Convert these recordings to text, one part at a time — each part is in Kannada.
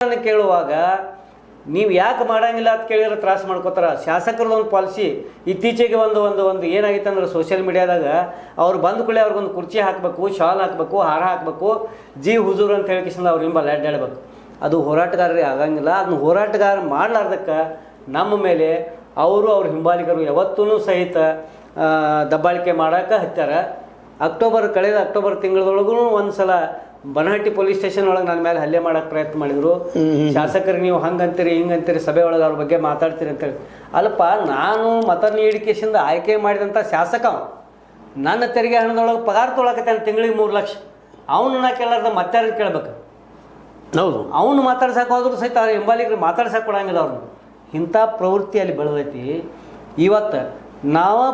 ಕೇಳುವಾಗ ನೀವು ಯಾಕೆ ಮಾಡಂಗಿಲ್ಲ ಅಂತ ಕೇಳಿದ್ರೆ ತ್ರಾಸ ಮಾಡ್ಕೋತಾರ. ಶಾಸಕರದ್ದು ಒಂದು ಪಾಲಿಸಿ ಇತ್ತೀಚೆಗೆ ಒಂದು ಏನಾಗಿತ್ತು ಅಂದ್ರೆ ಸೋಷಿಯಲ್ ಮೀಡಿಯಾದಾಗ ಅವ್ರು ಬಂದ ಕೂಡಲೇ ಅವ್ರಿಗೊಂದು ಕುರ್ಚಿ ಹಾಕಬೇಕು, ಶಾಲ್ ಹಾಕಬೇಕು, ಹಾರ ಹಾಕಬೇಕು, ಜಿ ಹುಜೂರ್ ಅಂತ ಹೇಳಿಕಿಸಿಂದ ಅವ್ರ ಹಿಂಬಲ್ಲ ಅಡ್ಡಾಡಬೇಕು. ಅದು ಹೋರಾಟಗಾರರಿಗೆ ಆಗಂಗಿಲ್ಲ. ಅದನ್ನ ಹೋರಾಟಗಾರ ಮಾಡಲಾರ್ದಕ್ಕೆ ನಮ್ಮ ಮೇಲೆ ಅವ್ರ ಹಿಂಬಾಲಿಗರು ಯಾವತ್ತೂ ಸಹಿತ ದಬ್ಬಾಳಿಕೆ ಮಾಡೋಕೆ ಹತ್ಯಾರ. ಕಳೆದ ಅಕ್ಟೋಬರ್ ತಿಂಗಳದೊಳಗೂ ಒಂದು ಸಲ ಬನಹಟ್ಟಿ ಪೊಲೀಸ್ ಸ್ಟೇಷನ್ ಒಳಗೆ ನನ್ನ ಮೇಲೆ ಹಲ್ಲೆ ಮಾಡೋಕೆ ಪ್ರಯತ್ನ ಮಾಡಿದರು. ಶಾಸಕರಿಗೆ ನೀವು ಹಂಗಂತೀರಿ ಹಿಂಗಂತೀರಿ, ಸಭೆ ಒಳಗೆ ಅವ್ರ ಬಗ್ಗೆ ಮಾತಾಡ್ತೀರಿ ಅಂತೇಳಿ. ಅಲ್ಪ, ನಾನು ಮತ ನೀಡಿಕೆಯಿಂದ ಆಯ್ಕೆ ಮಾಡಿದಂಥ ಶಾಸಕ, ನನ್ನ ತೆರಿಗೆ ಹಣದೊಳಗೆ ಪಗಾರ ತೊಗೊಳಕತ್ತಾನೆ ತಿಂಗಳಿಗೆ 3 ಲಕ್ಷ. ಅವನ್ನ ಕೇಳಾರ್ದ ಮತ್ತಾರಿಗೆ ಕೇಳ್ಬೇಕು. ಹೌದು, ಅವನು ಮಾತಾಡ್ಸಕ್ಕೆ ಹೋದ್ರು ಸಹಿತ ಅವ್ರ ಹಿಂಬಾಲಿಗರು ಮಾತಾಡ್ಸಕ್ಕೆ ಕೊಡಂಗಿಲ್ಲ. ಅವ್ರನ್ನ ಇಂಥ ಪ್ರವೃತ್ತಿಯಲ್ಲಿ ಬೆಳೆದೈತಿ. ಇವತ್ತು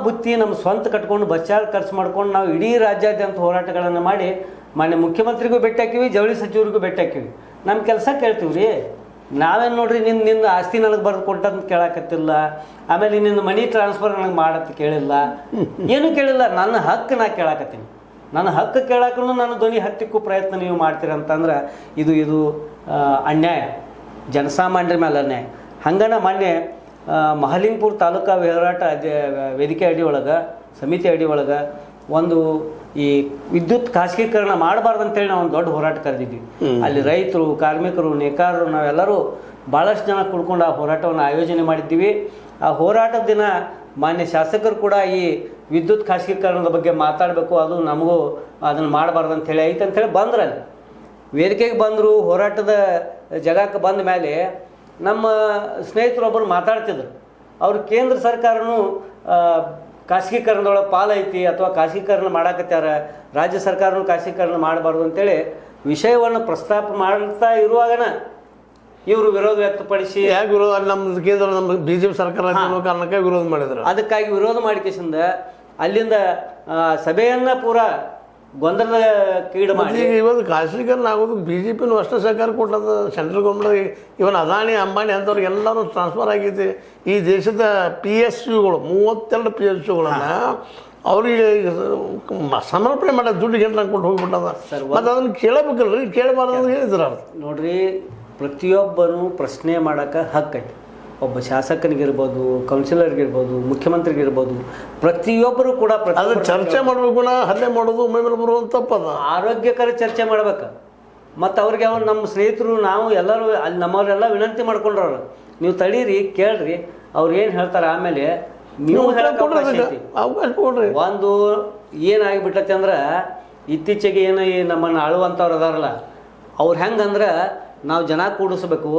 ಬುತ್ತಿ ನಮ್ಮ ಸ್ವಂತ ಕಟ್ಕೊಂಡು ಬಸ್ ಚಾರ್ಜ್ ಖರ್ಚು ಮಾಡ್ಕೊಂಡು ನಾವು ಇಡೀ ರಾಜ್ಯಾದ್ಯಂತ ಹೋರಾಟಗಳನ್ನು ಮಾಡಿ ಮಾನ್ಯ ಮುಖ್ಯಮಂತ್ರಿಗೂ ಭೇಟಿ ಹಾಕಿವಿ, ಜವಳಿ ಸಚಿವರಿಗೂ ಭೇಟಿ ಹಾಕಿವಿ. ನಮ್ಮ ಕೆಲಸ ಕೇಳ್ತೀವಿ ರೀ. ನಾವೇನು ನೋಡ್ರಿ, ನಿನ್ನ ಆಸ್ತಿ ನನಗೆ ಬರೆದು ಕೊಟ್ಟಂತ ಕೇಳಕತ್ತಿಲ್ಲ, ಆಮೇಲೆ ನಿನ್ನ ಮನಿ ಟ್ರಾನ್ಸ್ಫರ್ ನನಗೆ ಮಾಡತ್ತೆ ಕೇಳಿಲ್ಲ, ಏನೂ ಕೇಳಿಲ್ಲ. ನನ್ನ ಹಕ್ಕು ನಾ ಕೇಳಾಕತ್ತೀನಿ. ನನ್ನ ಹಕ್ಕು ಕೇಳಕ್ಕೂ ನನ್ನ ಧ್ವನಿ ಹತ್ತಿಕ್ಕೂ ಪ್ರಯತ್ನ ನೀವು ಮಾಡ್ತೀರಂತಂದ್ರೆ ಇದು ಅನ್ಯಾಯ, ಜನಸಾಮಾನ್ಯರ ಮೇಲೆ ಅನ್ಯಾಯ. ಹಂಗನ ಮೊನ್ನೆ ಮಹಲಿಂಗಪುರ ತಾಲೂಕಾ ಹೋರಾಟ ವೇದಿಕೆ ಅಡಿ ಒಳಗೆ, ಸಮಿತಿ ಅಡಿ ಒಳಗೆ ಒಂದು ಈ ವಿದ್ಯುತ್ ಖಾಸಗೀಕರಣ ಮಾಡಬಾರ್ದು ಅಂತೇಳಿ ನಾವು ಒಂದು ದೊಡ್ಡ ಹೋರಾಟ ಕರೆದಿದ್ವಿ. ಅಲ್ಲಿ ರೈತರು, ಕಾರ್ಮಿಕರು, ನೇಕಾರರು ನಾವೆಲ್ಲರೂ ಭಾಳಷ್ಟು ಜನ ಕೂಡ್ಕೊಂಡು ಆ ಹೋರಾಟವನ್ನು ಆಯೋಜನೆ ಮಾಡಿದ್ದೀವಿ. ಆ ಹೋರಾಟದ ದಿನ ಮಾನ್ಯ ಶಾಸಕರು ಕೂಡ ಈ ವಿದ್ಯುತ್ ಖಾಸಗೀಕರಣದ ಬಗ್ಗೆ ಮಾತಾಡಬೇಕು, ಅದು ನಮಗೂ ಅದನ್ನು ಮಾಡಬಾರ್ದು ಅಂಥೇಳಿ ಐತೆ ಅಂಥೇಳಿ ಬಂದ್ರಲ್ಲಿ ವೇದಿಕೆಗೆ ಬಂದರು. ಹೋರಾಟದ ಜಾಗಕ್ಕೆ ಬಂದ ಮೇಲೆ ನಮ್ಮ ಸ್ನೇಹಿತರೊಬ್ಬರು ಮಾತಾಡ್ತಿದ್ರು. ಅವರು ಕೇಂದ್ರ ಸರ್ಕಾರನೂ ಖಾಸಗೀಕರಣದೊಳಗೆ ಪಾಲೈತಿ ಅಥವಾ ಖಾಸಗೀಕರಣ ಮಾಡಾಕತ್ಯಾರ, ರಾಜ್ಯ ಸರ್ಕಾರನೂ ಖಾಸಗೀಕರಣ ಮಾಡಬಾರ್ದು ಅಂತೇಳಿ ವಿಷಯವನ್ನು ಪ್ರಸ್ತಾಪ ಮಾಡ್ತಾ ಇರುವಾಗನ ಇವರು ವಿರೋಧ ವ್ಯಕ್ತಪಡಿಸಿ, ಯಾಕೆ ವಿರೋಧ, ನಮ್ಮ ಕೇಂದ್ರ ನಮ್ಮ BJP ಸರ್ಕಾರ ಕಾರಣಕ್ಕೆ ವಿರೋಧ ಮಾಡಿದ್ರು. ಅದಕ್ಕಾಗಿ ವಿರೋಧ ಮಾಡಿಕೆಸಿಂದ ಅಲ್ಲಿಂದ ಸಭೆಯನ್ನ ಪೂರ ಗೊಂದಲದ ಕೀಡು ಮಾಡಿ ಇವತ್ತು ಖಾಸಗೀಕರಣ ಆಗೋದು BJPನೂ ಅಷ್ಟೇ ಸಹಕಾರ ಕೊಟ್ಟದ. ಸೆಂಟ್ರಲ್ ಗೌರ್ಮೆಂಟ್ ಇವನ್ ಅದಾನಿ ಅಂಬಾನಿ ಅಂಥವ್ರಿಗೆ ಎಲ್ಲರೂ ಟ್ರಾನ್ಸ್ಫರ್ ಆಗೈತಿ. ಈ ದೇಶದ PSUಗಳು 32 PSUಗಳನ್ನು ಅವ್ರಿಗೆ ಸಮರ್ಪಣೆ ಮಾಡೋ ದುಡ್ಡು ಗಂಟೆ ಕೊಟ್ಟು ಹೋಗಿಬಿಟ್ಟದ. ಮತ್ತು ಅದನ್ನು ಕೇಳಬೇಕಲ್ರಿ, ಕೇಳಬಾರ್ದು ಹೇಳಿದ್ರು. ನೋಡ್ರಿ, ಪ್ರತಿಯೊಬ್ಬರು ಪ್ರಶ್ನೆ ಮಾಡೋಕೆ ಹಕ್ಕೈತಿ. ಒಬ್ಬ ಶಾಸಕನಿಗಿರ್ಬೋದು, ಕೌನ್ಸಿಲರ್ಗಿರ್ಬೋದು, ಮುಖ್ಯಮಂತ್ರಿಗಿರ್ಬೋದು, ಪ್ರತಿಯೊಬ್ಬರು ಕೂಡ ಚರ್ಚೆ ಮಾಡಬೇಕು. ಹಲ್ಲೆ ಮಾಡೋದು ಮೇಲೆ ಬರುವಂಥ ತಪ್ಪದ. ಆರೋಗ್ಯಕರ ಚರ್ಚೆ ಮಾಡ್ಬೇಕು. ಮತ್ತು ಅವ್ರಿಗೆ ನಮ್ಮ ಸ್ನೇಹಿತರು ನಾವು ಎಲ್ಲರೂ ಅಲ್ಲಿ ನಮ್ಮವರೆಲ್ಲ ವಿನಂತಿ ಮಾಡ್ಕೊಂಡ್ರವ್ರು, ನೀವು ತಡೀರಿ, ಕೇಳ್ರಿ, ಅವ್ರು ಏನು ಹೇಳ್ತಾರೆ, ಆಮೇಲೆ ನೀವು ಅವಕಾಶ ಕೊಡ್ರಿ. ಒಂದು ಏನಾಗಿಬಿಟ್ಟತಿ ಅಂದ್ರೆ, ಇತ್ತೀಚೆಗೆ ಏನು ಈ ನಮ್ಮನ್ನು ಆಳುವಂಥವ್ರು ಅದಾರಲ್ಲ, ಅವ್ರು ಹೆಂಗಂದ್ರೆ ನಾವು ಜನ ಕೂಡಿಸ್ಬೇಕು,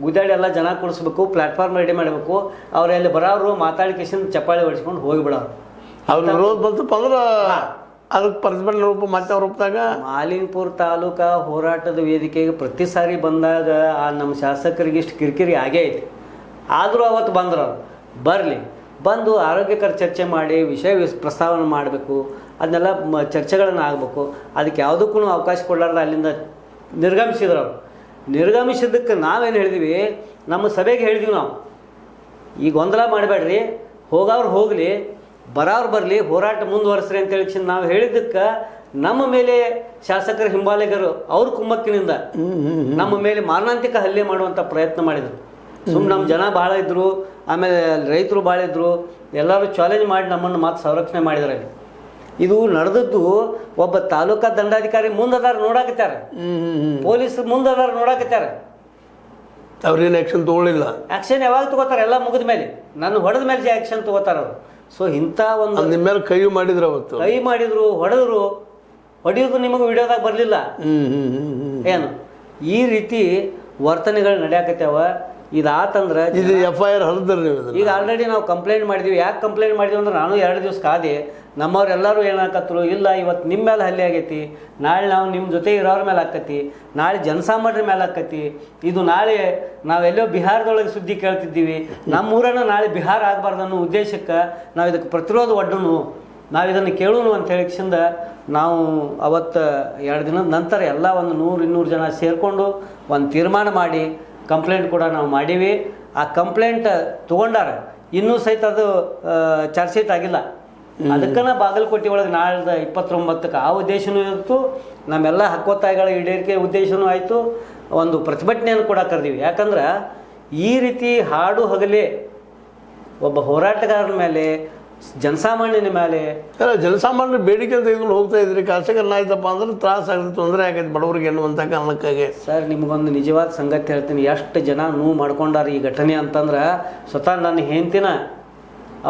ಗುದ್ದಾಡಿ ಎಲ್ಲ ಜನ ಕೂಡಿಸ್ಬೇಕು, ಪ್ಲಾಟ್ಫಾರ್ಮ್ ರೆಡಿ ಮಾಡಬೇಕು. ಅವ್ರು ಅಲ್ಲಿ ಬರೋರು ಮಾತಾಡಿಕೆಸಿಂದ ಚಪ್ಪಾಳಿ ಹೊಡಿಸ್ಕೊಂಡು ಹೋಗಿಬಿಡೋರು. ಅವ್ರ ವಿರೋಧ ಬಂತಪ್ಪ ಅಂದ್ರೆ ಅದಕ್ಕೆ ಪ್ರತಿಭಟನೆ ರೂಪ ಮತ್ತೆ ರೂಪದಾಗ ಮಹಲಿಂಗಪುರ ತಾಲೂಕಾ ಹೋರಾಟದ ವೇದಿಕೆಗೆ ಪ್ರತಿ ಸಾರಿ ಬಂದಾಗ ಆ ನಮ್ಮ ಶಾಸಕರಿಗೆ ಇಷ್ಟು ಕಿರಿಕಿರಿ ಆಗೇ ಐತಿ. ಆದರೂ ಅವತ್ತು ಬಂದ್ರು. ಬರಲಿ, ಬಂದು ಆರೋಗ್ಯಕರ ಚರ್ಚೆ ಮಾಡಿ ವಿಷಯ ಪ್ರಸ್ತಾವನೆ ಮಾಡಬೇಕು, ಅದನ್ನೆಲ್ಲ ಚರ್ಚೆಗಳನ್ನು ಆಗಬೇಕು. ಅದಕ್ಕೆ ಯಾವುದಕ್ಕೂ ಅವಕಾಶ ಕೊಡಲಾರ್ದ ಅಲ್ಲಿಂದ ನಿರ್ಗಮಿಸಿದ್ರು. ಅವರು ನಿರ್ಗಮಿಸಿದ್ದಕ್ಕೆ ನಾವೇನು ಹೇಳಿದ್ವಿ, ನಮ್ಮ ಸಭೆಗೆ ಹೇಳಿದ್ವಿ ನಾವು, ಈ ಗೊಂದಲ ಮಾಡಬೇಡ್ರಿ, ಹೋಗೋರು ಹೋಗಲಿ, ಬರೋರು ಬರಲಿ, ಹೋರಾಟ ಮುಂದುವರಿಸ್ರಿ ಅಂತೇಳಿ ನಾವು ಹೇಳಿದ್ದಕ್ಕೆ ನಮ್ಮ ಮೇಲೆ ಶಾಸಕರ ಹಿಂಬಾಲಿಗರು ಅವ್ರ ಕುಮ್ಮಕ್ಕಿನಿಂದ ನಮ್ಮ ಮೇಲೆ ಮಾರಣಾಂತಿಕ ಹಲ್ಲೆ ಮಾಡುವಂಥ ಪ್ರಯತ್ನ ಮಾಡಿದರು. ನಮ್ಮ ಜನ ಭಾಳ ಇದ್ದರು, ಆಮೇಲೆ ರೈತರು ಭಾಳ ಇದ್ದರು, ಎಲ್ಲರೂ ಚಾಲೆಂಜ್ ಮಾಡಿ ನಮ್ಮನ್ನು ಮಾತು ಸಂರಕ್ಷಣೆ ಮಾಡಿದ್ದಾರೆ. ಇದು ನಡೆದದ್ದು ಒಬ್ಬ ತಾಲೂಕಾ ದಂಡಾಧಿಕಾರಿ ಮುಂದದಾರ ನೋಡಾಕತ್ಯಾರ, ಪೊಲೀಸರು ಮುಂದದಾರ ನೋಡಾಕತ್ಯಾರ. ಅವ್ರೇನು ಆ್ಯಕ್ಷನ್ ತೊಗೊಳ್ಳಿಲ್ಲ. ಆ್ಯಕ್ಷನ್ ಯಾವಾಗ ತಗೋತಾರೆ? ಎಲ್ಲ ಮುಗಿದ ಮೇಲೆ, ನನ್ನ ಹೊಡೆದ ಮೇಲೆ ಆ್ಯಕ್ಷನ್ ತಗೋತಾರ ಅವರು. ಸೊ ಇಂಥ ಒಂದು ನಿಮ್ಮ ಮೇಲೆ ಕೈ ಮಾಡಿದ್ರು, ಅವತ್ತು ಕೈ ಮಾಡಿದ್ರು, ಹೊಡೆಯೋದು ನಿಮಗೆ ವಿಡಿಯೋದಾಗ ಬರಲಿಲ್ಲ ಏನು? ಈ ರೀತಿ ವರ್ತನೆಗಳು ನಡೆಯಾಕತ್ಯಾವ. ಇದಾತಂದ್ರೆ ಇದು FIR ಹರಿದ್ರಿ. ಈಗ ಆಲ್ರೆಡಿ ನಾವು ಕಂಪ್ಲೇಂಟ್ ಮಾಡಿದ್ವಿ. ಯಾಕೆ ಕಂಪ್ಲೇಂಟ್ ಮಾಡಿದ್ವಿ ಅಂದ್ರೆ, ನಾನು 2 ದಿವಸ ಕಾದೆ, ನಮ್ಮವ್ರೆಲ್ಲರೂ ಏನಾಕತ್ರು, ಇಲ್ಲ ಇವತ್ತು ನಿಮ್ಮ ಮೇಲೆ ಹಲ್ಲೆ ಆಗೈತಿ, ನಾಳೆ ನಾವು ನಿಮ್ಮ ಜೊತೆ ಇರೋರ ಮೇಲೆ ಆಕತಿ, ನಾಳೆ ಜನಸಾಮಾನ್ಯರ ಮೇಲೆ ಆಕತಿ, ಇದು ನಾಳೆ ನಾವೆಲ್ಲೋ ಬಿಹಾರದೊಳಗೆ ಸುದ್ದಿ ಕೇಳ್ತಿದ್ದೀವಿ, ನಮ್ಮೂರನ್ನು ನಾಳೆ ಬಿಹಾರ ಆಗಬಾರ್ದು ಅನ್ನೋ ಉದ್ದೇಶಕ್ಕೆ ನಾವು ಇದಕ್ಕೆ ಪ್ರತಿರೋಧ ಒಡ್ಡನು, ನಾವು ಇದನ್ನು ಕೇಳೋನು ಅಂತ ಹೇಳಿಕ್ಷಿಂದ ನಾವು ಅವತ್ತು 2 ದಿನದ ನಂತರ ಎಲ್ಲ ಒಂದು 100-200 ಜನ ಸೇರಿಕೊಂಡು ಒಂದು ತೀರ್ಮಾನ ಮಾಡಿ ಕಂಪ್ಲೇಂಟ್ ಕೂಡ ನಾವು ಮಾಡೀವಿ. ಆ ಕಂಪ್ಲೇಂಟ್ ತೊಗೊಂಡಾರ, ಇನ್ನೂ ಸಹಿತ ಅದು ಚಾರ್ಜ್ ಶೀಟ್ ಆಗಿಲ್ಲ. ಅದಕ್ಕನ ಬಾಗಲಕೋಟೆ ಒಳಗೆ ನಾಳೆ 29ಕ್ಕೆ ಆ ಉದ್ದೇಶನೂ ಇತ್ತು, ನಮ್ಮೆಲ್ಲ ಹಕ್ಕೊತ್ತಾಯಗಳ ಈಡೇರಿಕೆ ಉದ್ದೇಶನೂ ಆಯಿತು. ಒಂದು ಪ್ರತಿಭಟನೆಯನ್ನು ಕೂಡ ಕರೆದೀವಿ. ಯಾಕಂದ್ರೆ ಈ ರೀತಿ ಹಾಡು ಹಗಲೇ ಒಬ್ಬ ಹೋರಾಟಗಾರನ ಮೇಲೆ, ಜನಸಾಮಾನ್ಯನ ಮೇಲೆ, ಜನಸಾಮಾನ್ಯರ ಬೇಡಿಕೆ ತೆಗೆದುಕೊಂಡು ಹೋಗ್ತಾ ಇದ್ರಿ, ಖಾಸಗರನ್ನ ಆಯ್ತಪ್ಪ ಅಂದ್ರೆ ತ್ರಾಸ ಆಗುತ್ತೆ, ತೊಂದರೆ ಆಗೈತೆ ಬಡವರಿಗೆ ಅನ್ನುವಂಥ ಕಾರಣಕ್ಕಾಗಿ. ಸರ್ ನಿಮಗೊಂದು ನಿಜವಾದ ಸಂಗತಿ ಹೇಳ್ತೀನಿ, ಎಷ್ಟು ಜನ ನೋವು ಮಾಡ್ಕೊಂಡಾರ ಈ ಘಟನೆ ಅಂತಂದ್ರೆ, ಸ್ವತಃ ನನ್ನ ಹೆಂಡ್ತಿನ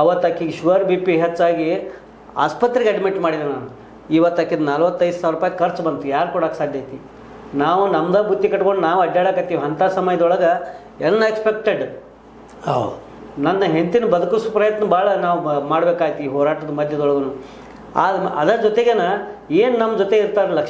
ಅವತ್ತು ಆಕಿಗೆ ಶುಗರ್ BP ಹೆಚ್ಚಾಗಿ ಆಸ್ಪತ್ರೆಗೆ ಅಡ್ಮಿಟ್ ಮಾಡಿದೆ ನಾನು. ಇವತ್ತು ಆಕಿದ 45,000 ರೂಪಾಯಿ ಖರ್ಚು ಬಂತು. ಯಾರು ಕೊಡೋಕೆ ಸಾಧ್ಯ ಐತಿ? ನಾವು ನಮ್ದು ಬುತ್ತಿ ಕಟ್ಕೊಂಡು ನಾವು ಅಡ್ಡಾಡಕತ್ತೀವಿ. ಅಂಥ ಸಮಯದೊಳಗೆ ಅನ್ಎಕ್ಸ್ಪೆಕ್ಟೆಡ್ ಹೌದು, ನನ್ನ ಹೆಂಡತಿನ ಬದುಕಿಸೋ ಪ್ರಯತ್ನ ಭಾಳ ನಾವು ಮಾಡಬೇಕಾಯ್ತು ಈ ಹೋರಾಟದ ಮಧ್ಯದೊಳಗೂ. ಅದರ ಜೊತೆಗೇನ ಏನು ನಮ್ಮ ಜೊತೆ ಇರ್ತಾರೆ